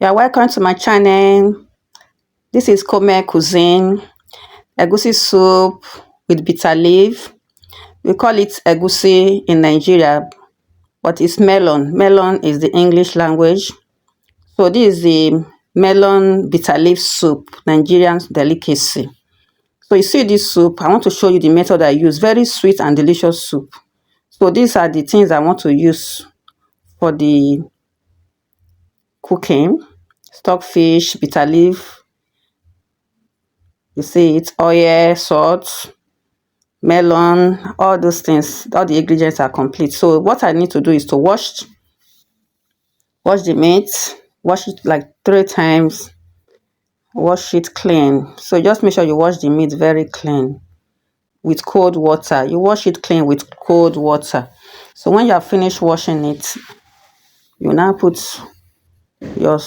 Yeah, welcome to my channel. This is Kome Cuisine, Egusi soup with bitter leaf. We call it Egusi in Nigeria, but it's melon. Melon is the English language. So this is the melon bitter leaf soup, Nigerian delicacy. So you see this soup, I want to show you the method I use. Very sweet and delicious soup. So these are the things I want to use for the cooking. Stockfish, bitter leaf, you see it, oil, salt, melon, all those things, all the ingredients are complete. So what I need to do is to wash the meat, wash it like 3 times, wash it clean. So just make sure you wash the meat very clean with cold water. You wash it clean with cold water. So when you have finished washing it, you now put your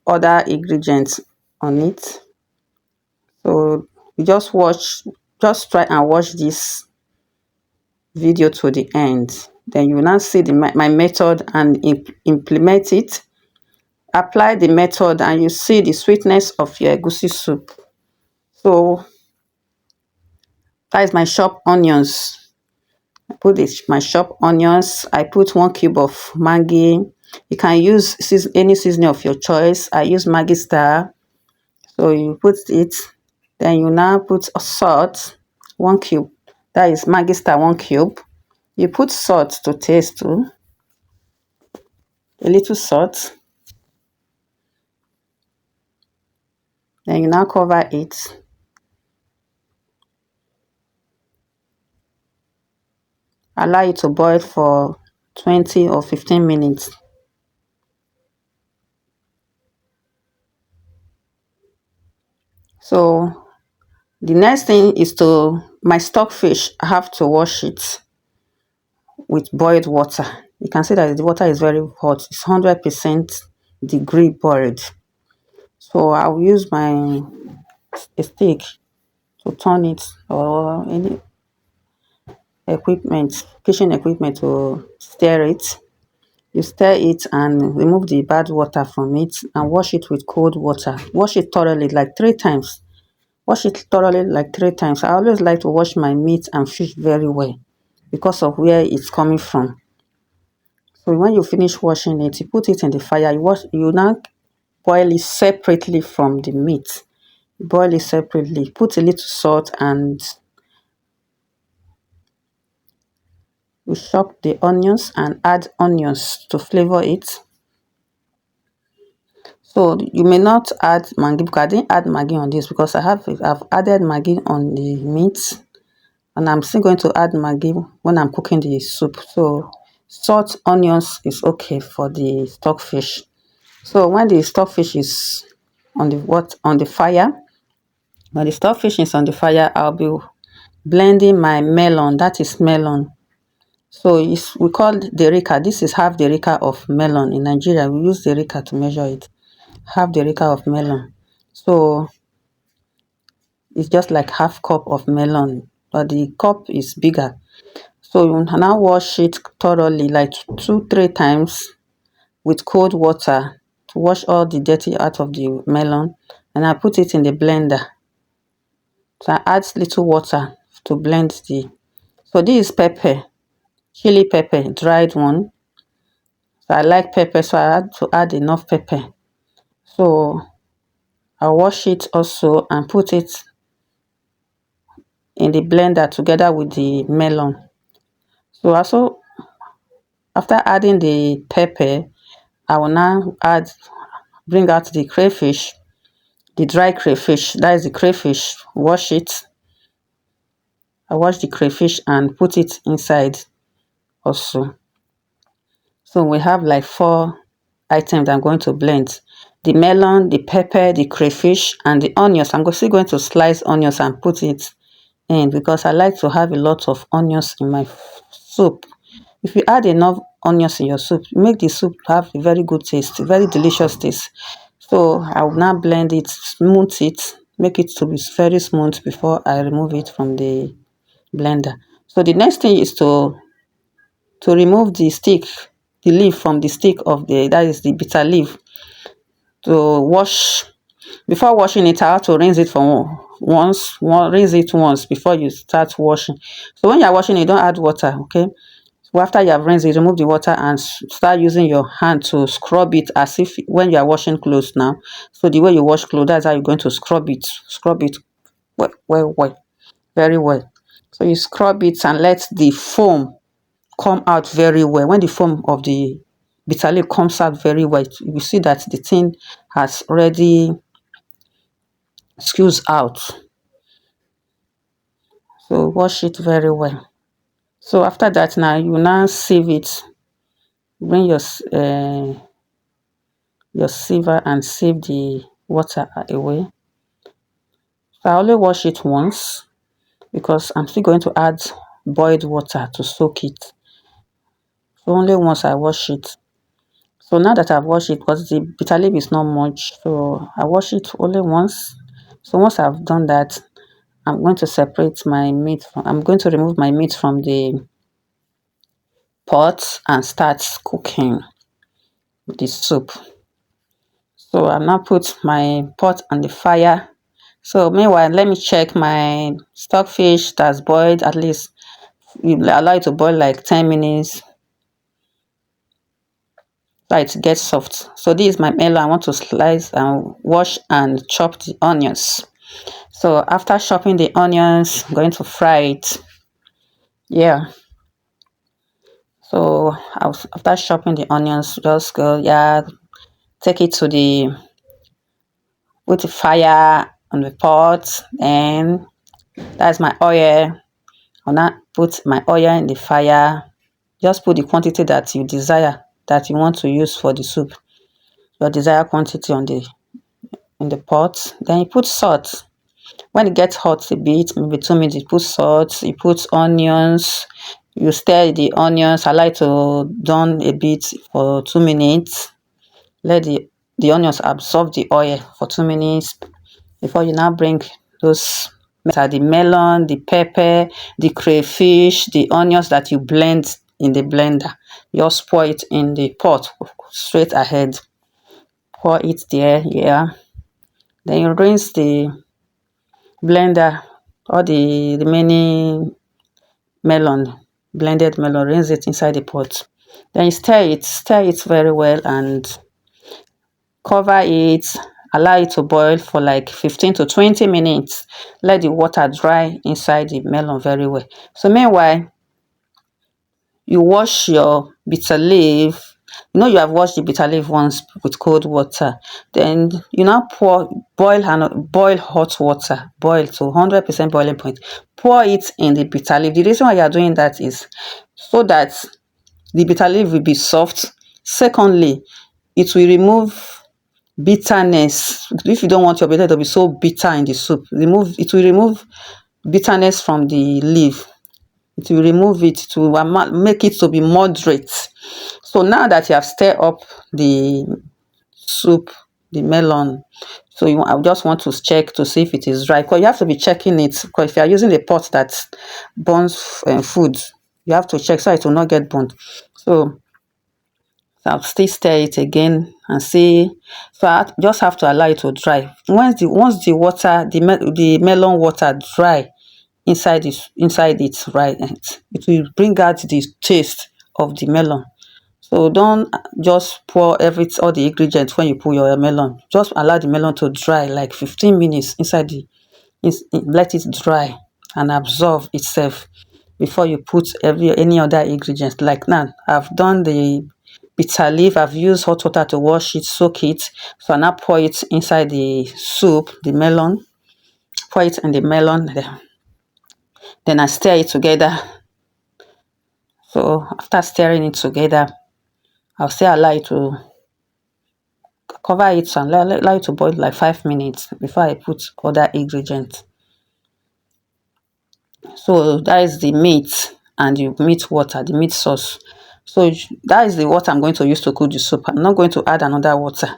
other ingredients on it. So you just try and watch this video to the end. Then you will now see my method and implement it. Apply the method and you see the sweetness of your egusi soup. So that is my chopped onions. I put my chopped onions. I put 1 cube of Maggi. You can use any seasoning of your choice. I use Maggi Star. So you put it. Then you now put salt, 1 cube. That is Maggi Star 1 cube. You put salt to taste too. A little salt. Then you now cover it. Allow it to boil for 20 or 15 minutes. So the next thing is my stockfish, I have to wash it with boiled water. You can see that the water is very hot. It's 100% degree boiled. So I'll use a stick to turn it, or any kitchen equipment to stir it. You stir it and remove the bad water from it and wash it with cold water. Wash it thoroughly like 3 times. Wash it thoroughly like 3 times. I always like to wash my meat and fish very well because of where it's coming from. So when you finish washing it, you put it in the fire. You now boil it separately from the meat. Boil it separately. Put a little salt and you chop the onions and add onions to flavor it. So you may not add Maggi, because I didn't add Maggi on this because I've added Maggi on the meat, and I'm still going to add Maggi when I'm cooking the soup. So salt, onions is okay for the stockfish. So when the stockfish is on the fire, when the stockfish is on the fire, I'll be blending my melon. That is melon. So we call derica. This is half derica of melon. In Nigeria, we use derica to measure it. Half derica of melon. So it's just like half cup of melon, but the cup is bigger. So you now wash it thoroughly like 2-3 times with cold water to wash all the dirty out of the melon, and I put it in the blender. So I add little water to blend so this is pepper, chili pepper, dried one. So I like pepper, so I had to add enough pepper. So I wash it also and put it in the blender together with the melon. So also after adding the pepper, I will now bring out the crayfish, the dry crayfish. That is the crayfish. Wash it. I wash the crayfish and put it inside also. So we have like 4 items I'm going to blend: the melon, the pepper, the crayfish, and the onions. I'm still going to slice onions and put it in because I like to have a lot of onions in my soup. If you add enough onions in your soup, make the soup have a very good taste, very delicious taste. So I will now blend it, smooth it, make it to be very smooth before I remove it from the blender. So the next thing is to remove the leaf from the stick of that is the bitter leaf. to wash. Before washing it, I have to rinse it for rinse it once before you start washing. So when you're washing it, don't add water, okay? So after you have rinsed it, remove the water and start using your hand to scrub it as if when you are washing clothes now. So the way you wash clothes, that's how you're going to scrub it well, very well. So you scrub it and let the foam come out very well. When the foam of the bitter leaf comes out very well, you see that the thing has already squeezed out. So wash it very well. So after that, now you now sieve it. Bring your sieve and sieve the water away. So I only wash it once because I'm still going to add boiled water to soak it. So only once I wash it. So now that I've washed it, because the bitter leaf is not much, so I wash it only once. So once I've done that, I'm going to separate my meat. I'm going to remove my meat from the pot and start cooking the soup. So I now put my pot on the fire. So meanwhile, let me check my stockfish that's boiled. At least you allow it to boil like 10 minutes so it gets soft. So this is my melon. I want to slice and wash and chop the onions. So after chopping the onions, I'm going to fry it. Yeah. So after chopping the onions, just go, yeah, take it to the, put the fire on the pot, and that's my oil. I'll not put my oil in the fire. Just put the quantity that you desire, that you want to use for the soup. Your desired quantity on the in the pot. Then you put salt. When it gets hot a bit, maybe 2 minutes, you put salt, you put onions, you stir the onions. I like to done a bit for 2 minutes. Let the onions absorb the oil for 2 minutes before you now bring those the melon, the pepper, the crayfish, the onions that you blend in the blender. Just pour it in the pot straight ahead. Pour it there, yeah. Then you rinse the blender, all the remaining melon, blended melon, rinse it inside the pot. Then you stir it very well and cover it, allow it to boil for like 15 to 20 minutes. Let the water dry inside the melon very well. So meanwhile, you wash your bitter leaf. You know you have washed the bitter leaf once with cold water. Then you now boil hot water, boil to 100% boiling point. Pour it in the bitter leaf. The reason why you are doing that is so that the bitter leaf will be soft. Secondly, it will remove bitterness. If you don't want your bitter to be so bitter in the soup, it will remove bitterness from the leaf. It will remove it to make it to be moderate. So now that you have stirred up the soup, the melon, so I just want to check to see if it is dry, because you have to be checking it, because if you are using a pot that burns food, you have to check so it will not get burnt. So I'll still stir it again and see. So I just have to allow it to dry. Once the water, the melon water dry inside it, right, it will bring out the taste of the melon. So don't just pour all the ingredients when you put your melon. Just allow the melon to dry like 15 minutes inside let it dry and absorb itself before you put any other ingredients. Like now, I've done the bitter leaf. I've used hot water to wash it, soak it. So I now pour it inside the soup, the melon. Pour it in the melon. Then I stir it together. So after stirring it together, I'll still allow it to cover it and allow it to boil like 5 minutes before I put other ingredients. So that is the meat and the meat water, the meat sauce. So that is the water I'm going to use to cook the soup. I'm not going to add another water.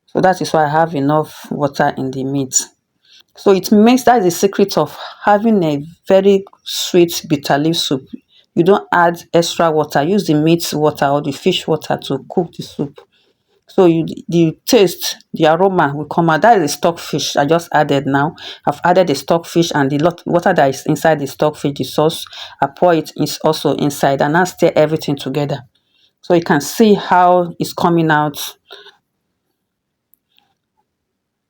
So that is why I have enough water in the meat. So that is the secret of having a very sweet bitter leaf soup. You don't add extra water. Use the meat water or the fish water to cook the soup. So the taste, the aroma will come out. That is the stockfish I just added now. I've added the stockfish and the water that is inside the stockfish, the sauce. I pour it is also inside and I stir everything together. So you can see how it's coming out.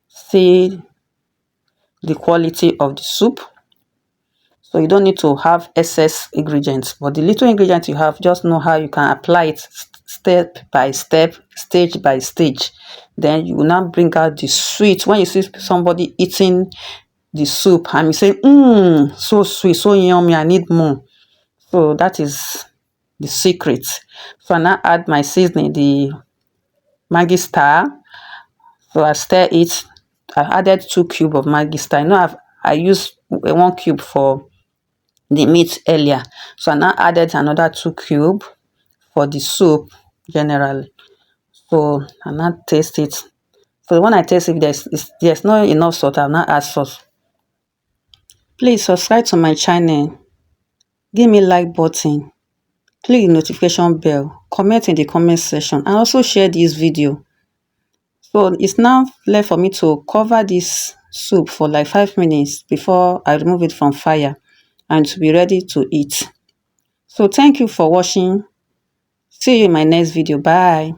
See the quality of the soup. So you don't need to have excess ingredients, but the little ingredients you have, just know how you can apply it step by step, stage by stage. Then you will now bring out the sweet. When you see somebody eating the soup and you say, so sweet, so yummy, I need more. So that is the secret. So I now add my seasoning, the Maggi star. So I stir it. I added 2 cubes of Maggi star. I used 1 cube for the meat earlier. So I now added another 2 cubes for the soup generally. So I now taste it. So when I taste it, there's not enough salt, I'll now add salt. Please subscribe to my channel. Give me like button. Click the notification bell. Comment in the comment section and also share this video. So it's now left for me to cover this soup for like 5 minutes before I remove it from fire and to be ready to eat. So thank you for watching. See you in my next video. Bye.